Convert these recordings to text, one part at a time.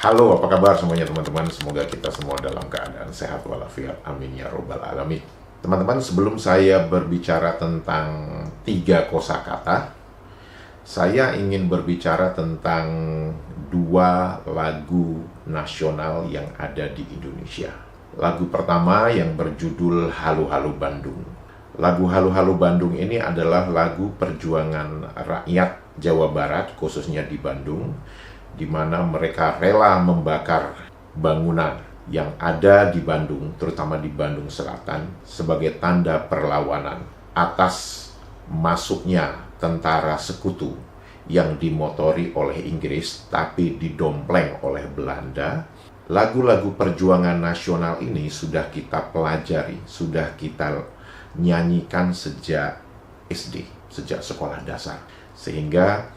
Halo, apa kabar semuanya teman-teman? Semoga kita semua dalam keadaan sehat walafiat. Amin ya robbal alamin. Teman-teman, sebelum saya berbicara tentang 3 kosakata, saya ingin berbicara tentang 2 lagu nasional yang ada di Indonesia. Lagu pertama yang berjudul Halu Halu Bandung. Lagu Halu Halu Bandung ini adalah lagu perjuangan rakyat Jawa Barat, khususnya di Bandung, di mana mereka rela membakar bangunan yang ada di Bandung, terutama di Bandung Selatan, sebagai tanda perlawanan atas masuknya tentara sekutu yang dimotori oleh Inggris tapi didompleng oleh Belanda. Lagu-lagu perjuangan nasional ini sudah kita pelajari, sudah kita nyanyikan sejak SD, sejak sekolah dasar. Sehingga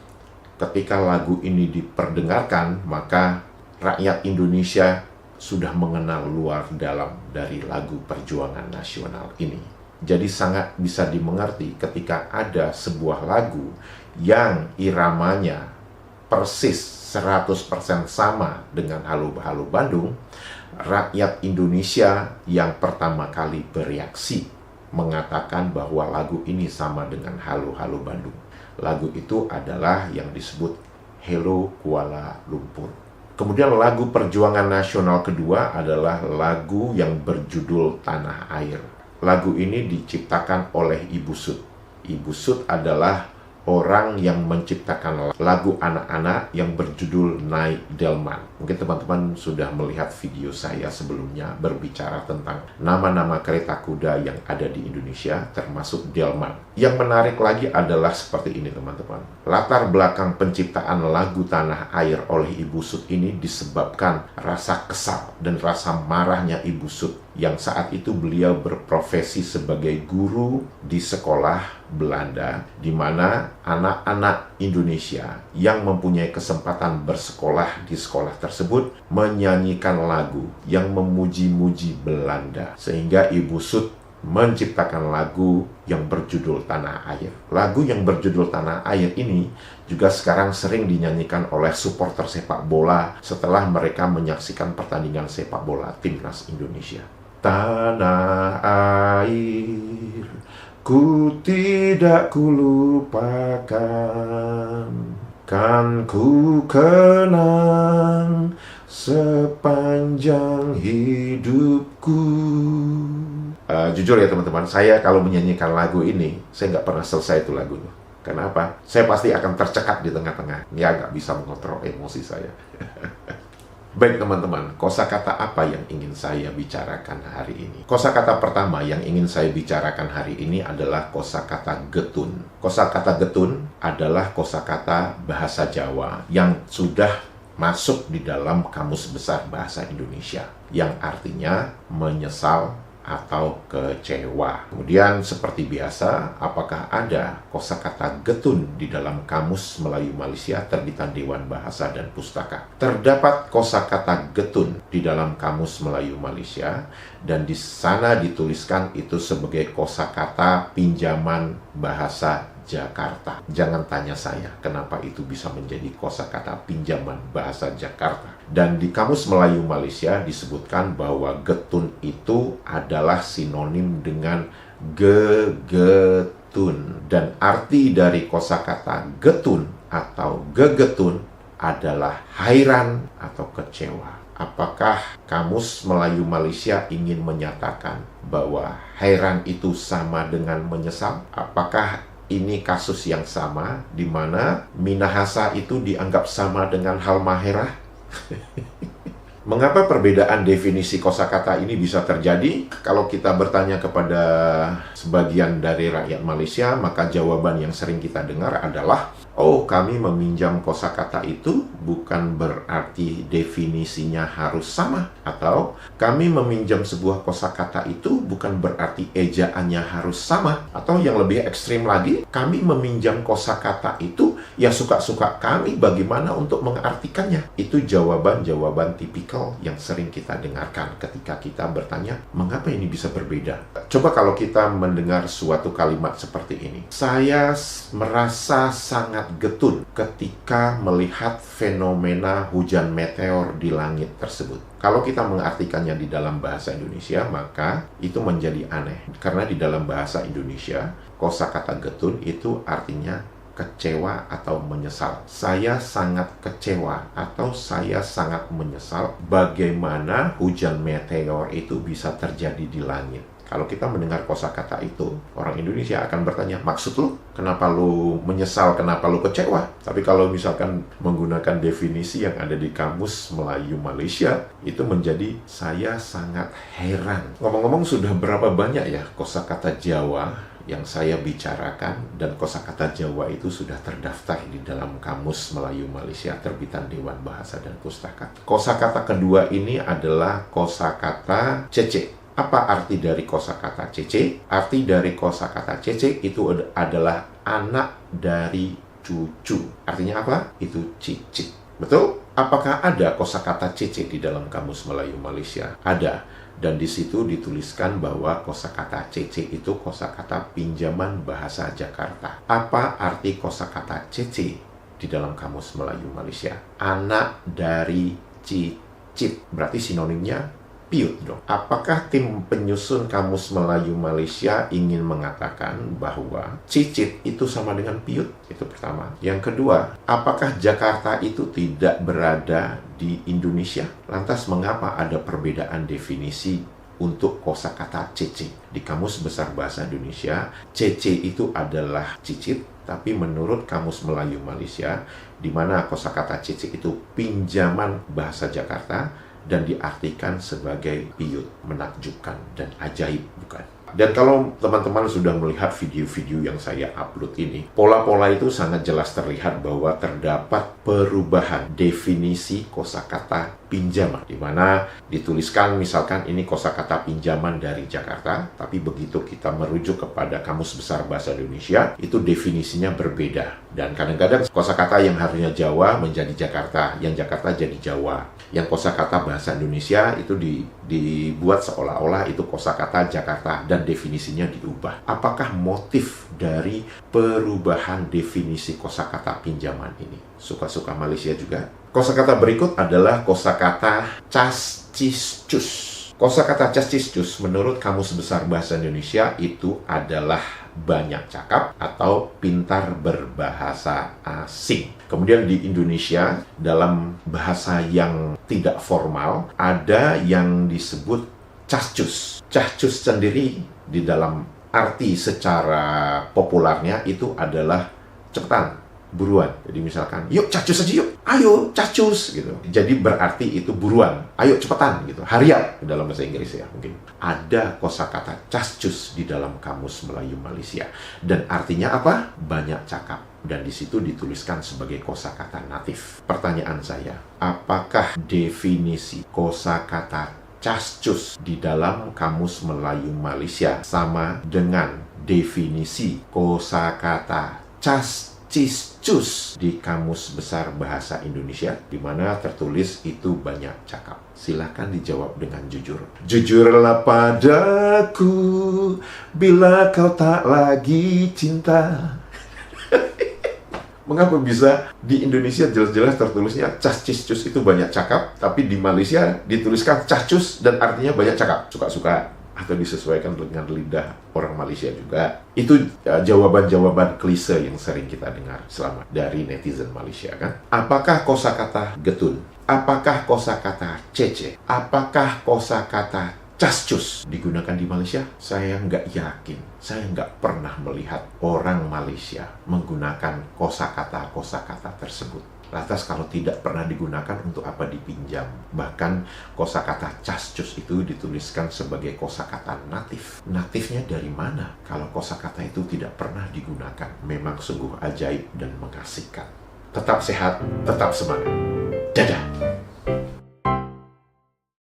ketika lagu ini diperdengarkan, maka rakyat Indonesia sudah mengenal luar dalam dari lagu perjuangan nasional ini. Jadi sangat bisa dimengerti ketika ada sebuah lagu yang iramanya persis 100% sama dengan Halu Halu Bandung, rakyat Indonesia yang pertama kali bereaksi mengatakan bahwa lagu ini sama dengan Halu Halu Bandung. Lagu itu adalah yang disebut Hello Kuala Lumpur. Kemudian lagu perjuangan nasional kedua adalah lagu yang berjudul Tanah Air. Lagu ini diciptakan oleh Ibu Sud. Ibu Sud adalah orang yang menciptakan lagu anak-anak yang berjudul Naik Delman. Mungkin teman-teman sudah melihat video saya sebelumnya berbicara tentang nama-nama kereta kuda yang ada di Indonesia, termasuk Delman. Yang menarik lagi adalah seperti ini teman-teman. Latar belakang penciptaan lagu Tanah Air oleh Ibu Sud ini disebabkan rasa kesal dan rasa marahnya Ibu Sud, yang saat itu beliau berprofesi sebagai guru di sekolah Belanda, di mana anak-anak Indonesia yang mempunyai kesempatan bersekolah di sekolah tersebut menyanyikan lagu yang memuji-muji Belanda, sehingga Ibu Sud menciptakan lagu yang berjudul Tanah Air. Lagu yang berjudul Tanah Air ini juga sekarang sering dinyanyikan oleh supporter sepak bola setelah mereka menyaksikan pertandingan sepak bola timnas Indonesia. Tanah air, ku tidak kulupakan, kan ku kenang sepanjang hidupku. Jujur ya teman-teman, saya kalau menyanyikan lagu ini, saya nggak pernah selesai itu lagunya. Kenapa? Saya pasti akan tercekat di tengah-tengah. Ya, nggak bisa mengontrol emosi saya. Baik teman-teman, kosakata apa yang ingin saya bicarakan hari ini? Kosakata pertama yang ingin saya bicarakan hari ini adalah kosakata getun. Kosakata getun adalah kosakata bahasa Jawa yang sudah masuk di dalam Kamus Besar Bahasa Indonesia, yang artinya menyesal atau kecewa. Kemudian seperti biasa, apakah ada kosakata getun di dalam Kamus Melayu Malaysia terbitan Dewan Bahasa dan Pustaka? Terdapat kosakata getun di dalam Kamus Melayu Malaysia, dan di sana dituliskan itu sebagai kosakata pinjaman bahasa Jakarta. Jangan tanya saya kenapa itu bisa menjadi kosakata pinjaman bahasa Jakarta. Dan di Kamus Melayu Malaysia disebutkan bahwa getun itu adalah sinonim dengan gegetun. Dan arti dari kosakata getun atau gegetun adalah hairan atau kecewa. Apakah Kamus Melayu Malaysia ingin menyatakan bahwa hairan itu sama dengan menyesal? Apakah ini kasus yang sama di mana Minahasa itu dianggap sama dengan Halmahera? Mengapa perbedaan definisi kosakata ini bisa terjadi? Kalau kita bertanya kepada sebagian dari rakyat Malaysia, maka jawaban yang sering kita dengar adalah, oh, kami meminjam kosakata itu bukan berarti definisinya harus sama. Atau kami meminjam sebuah kosakata itu bukan berarti ejaannya harus sama. Atau yang lebih ekstrim lagi, kami meminjam kosakata itu ya suka-suka kami bagaimana untuk mengartikannya. Itu jawaban-jawaban tipikal yang sering kita dengarkan ketika kita bertanya, mengapa ini bisa berbeda? Coba kalau kita mendengar suatu kalimat seperti ini. Saya merasa sangat getun ketika melihat fenomena hujan meteor di langit tersebut. Kalau kita mengartikannya di dalam bahasa Indonesia, maka itu menjadi aneh. Karena di dalam bahasa Indonesia, kosakata getun itu artinya kecewa atau menyesal. Saya sangat kecewa atau saya sangat menyesal bagaimana hujan meteor itu bisa terjadi di langit. Kalau kita mendengar kosakata itu, orang Indonesia akan bertanya, maksud lu? Kenapa lu menyesal? Kenapa lu kecewa? Tapi kalau misalkan menggunakan definisi yang ada di Kamus Melayu Malaysia, itu menjadi saya sangat heran. Ngomong-ngomong, sudah berapa banyak ya kosakata Jawa yang saya bicarakan, dan kosakata Jawa itu sudah terdaftar di dalam Kamus Melayu Malaysia terbitan Dewan Bahasa dan Pustaka. Kosakata kedua ini adalah kosakata cece. Apa arti dari kosakata cece? Arti dari kosakata cece itu adalah anak dari cucu. Artinya apa? Itu cicit. Betul? Apakah ada kosakata cece di dalam Kamus Melayu Malaysia? Ada. Dan di situ dituliskan bahwa kosakata cece itu kosakata pinjaman bahasa Jakarta. Apa arti kosakata cece di dalam Kamus Melayu Malaysia? Anak dari cicit. Berarti sinonimnya piut dong. Apakah tim penyusun Kamus Melayu Malaysia ingin mengatakan bahwa cicit itu sama dengan piut? Itu pertama. Yang kedua, apakah Jakarta itu tidak berada di Indonesia? Lantas mengapa ada perbedaan definisi untuk kosakata cece? Di Kamus Besar Bahasa Indonesia, cece itu adalah cicit, tapi menurut Kamus Melayu Malaysia, di mana kosakata cece itu pinjaman bahasa Jakarta, dan diartikan sebagai piut, menakjubkan, dan ajaib, bukan? Dan kalau teman-teman sudah melihat video-video yang saya upload ini, pola-pola itu sangat jelas terlihat bahwa terdapat perubahan definisi kosakata pinjaman, di mana dituliskan misalkan ini kosakata pinjaman dari Jakarta, tapi begitu kita merujuk kepada Kamus Besar Bahasa Indonesia, itu definisinya berbeda. Dan kadang-kadang kosakata yang harusnya Jawa menjadi Jakarta, yang Jakarta jadi Jawa. Yang kosakata bahasa Indonesia itu dibuat seolah-olah itu kosakata Jakarta dan definisinya diubah. Apakah motif dari perubahan definisi kosakata pinjaman ini? Suka-suka Malaysia juga. Kosakata berikut adalah kosakata casciscus. Kosakata casciscus menurut Kamus Besar Bahasa Indonesia itu adalah banyak cakap atau pintar berbahasa asing. Kemudian di Indonesia, dalam bahasa yang tidak formal, ada yang disebut cascus. Cascus sendiri di dalam arti secara populernya itu adalah cepetan, buruan. Jadi misalkan, yuk cacus aja yuk, ayo cacus gitu. Jadi berarti itu buruan, ayo cepetan gitu. Hurry dalam bahasa Inggris ya mungkin. Ada kosakata cacus di dalam Kamus Melayu Malaysia dan artinya apa? Banyak cakap. Dan di situ dituliskan sebagai kosakata natif. Pertanyaan saya, apakah definisi kosakata cascus di dalam Kamus Melayu Malaysia sama dengan definisi kosakata casciscus di Kamus Besar Bahasa Indonesia, di mana tertulis itu banyak cakap? Silahkan dijawab dengan jujur. Jujurlah padaku bila kau tak lagi cinta. Mengapa bisa di Indonesia jelas-jelas tertulisnya casciscus itu banyak cakap, tapi di Malaysia dituliskan cascus dan artinya banyak cakap? Suka-suka atau disesuaikan dengan lidah orang Malaysia juga. Itu jawaban-jawaban klise yang sering kita dengar selama dari netizen Malaysia kan. Apakah kosakata getun? Apakah kosakata cece? Apakah kosakata cascus digunakan di Malaysia? Saya nggak yakin. Saya nggak pernah melihat orang Malaysia menggunakan kosakata-kosakata tersebut. Lantas kalau tidak pernah digunakan, untuk apa dipinjam? Bahkan kosakata cascus itu dituliskan sebagai kosakata natif. Natifnya dari mana? Kalau kosakata itu tidak pernah digunakan, memang sungguh ajaib dan mengasihkan. Tetap sehat, tetap semangat. Dadah!